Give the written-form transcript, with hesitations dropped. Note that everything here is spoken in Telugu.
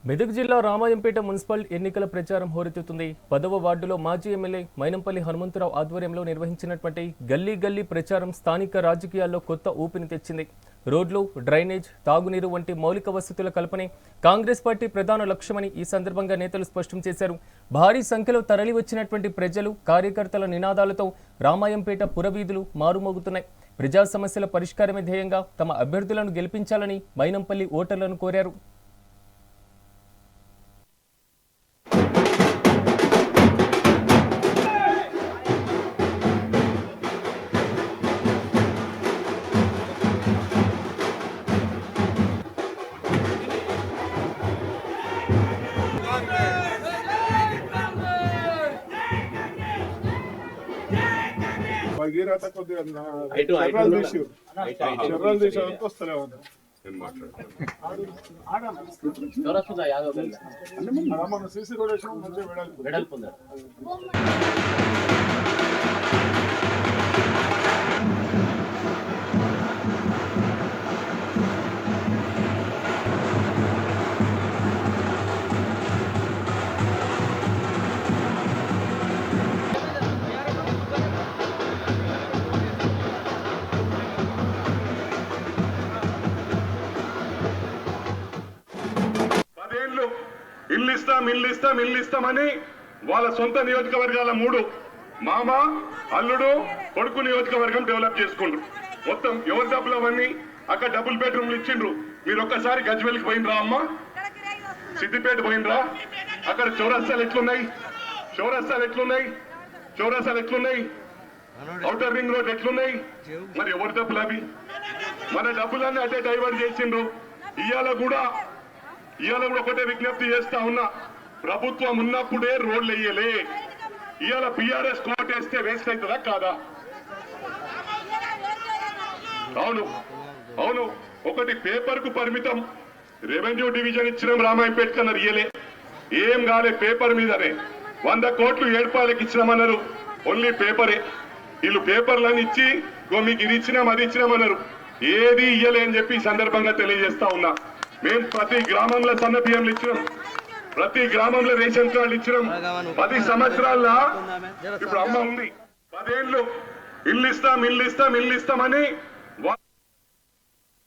మెదక్ జిల్లా రామాయంపేట మున్సిపల్ ఎన్నికల ప్రచారం హోరెత్తుతుంది. 10వ వార్డులో మాజీ ఎమ్మెల్యే మైనంపల్లి హనుమంతరావు ఆధ్వర్యంలో నిర్వహించినటువంటి గల్లీ గల్లీ ప్రచారం స్థానిక రాజకీయాల్లో కొత్త ఊపిని తెచ్చింది. రోడ్లు, డ్రైనేజ్, తాగునీరు వంటి మౌలిక వసతుల కల్పనే కాంగ్రెస్ పార్టీ ప్రధాన లక్ష్యమని ఈ సందర్భంగా నేతలు స్పష్టం చేశారు. భారీ సంఖ్యలో తరలివచ్చినటువంటి ప్రజలు, కార్యకర్తల నినాదాలతో రామాయంపేట పురవీధులు మారుమోగుతున్నాయి. ప్రజా సమస్యల పరిష్కారమే ధ్యేయంగా తమ అభ్యర్థులను గెలిపించాలని మైనంపల్లి ఓటర్లను కోరారు. భగీరథ కొద్దిగా జనరల్ తీసి వస్తలే మన సీసీ రోడ్ మంచిగా వెడల్పు. ఇల్లు ఇస్తామని వాళ్ళ సొంత నియోజకవర్గాల 3 మామ, అల్లుడు, కొడుకు నియోజకవర్గం డెవలప్ చేసుకుండ్రు. మొత్తం ఎవరి డబ్బులు అవన్నీ అక్కడ డబుల్ బెడ్రూమ్లు ఇచ్చిండ్రు. మీరు ఒక్కసారి గజ్వెల్కి పోయినరా అమ్మా, సిద్దిపేట పోయినరా? అక్కడ చౌరస్తాలు ఎట్లున్నాయి, ఔటర్ రింగ్ రోడ్ ఎట్లున్నాయి? మరి ఎవరి డబ్బులు అవి? మన డబ్బులన్నీ అటే డైవర్ట్ చేసిండ్రు. ఇవాళ కూడా ఒకటే విజ్ఞప్తి చేస్తా ఉన్నా, ప్రభుత్వం ఉన్నప్పుడే రోడ్లు వేయలే. ఇవాళ బీఆర్ఎస్ కోటేస్తే వేస్ట్ అవుతుందా కాదా? అవును. ఒకటి పేపర్ కు పరిమితం. రెవెన్యూ డివిజన్ ఇచ్చినాం రామాయంపేట కన్నారు, ఇయ్యలే. ఏం కాలే, పేపర్ మీదనే 100 కోట్లు ఏడుపాలకి ఇచ్చినామన్నారు. ఓన్లీ పేపరే. వీళ్ళు పేపర్లను ఇచ్చి మీకు ఇది ఇచ్చినాం అది ఇచ్చినామన్నారు. ఏది ఇయ్యలే అని చెప్పి సందర్భంగా తెలియజేస్తా ఉన్నా. మేము ప్రతి గ్రామంలో సన్న బియ్యంలు ఇచ్చినాం, ప్రతి గ్రామంలో రేషన్ కార్డులు ఇచ్చినాం. 10 సంవత్సరాల్లో ఇప్పుడు అమ్మ ఉంది, 10 ఏళ్ళు ఇల్లు ఇస్తామని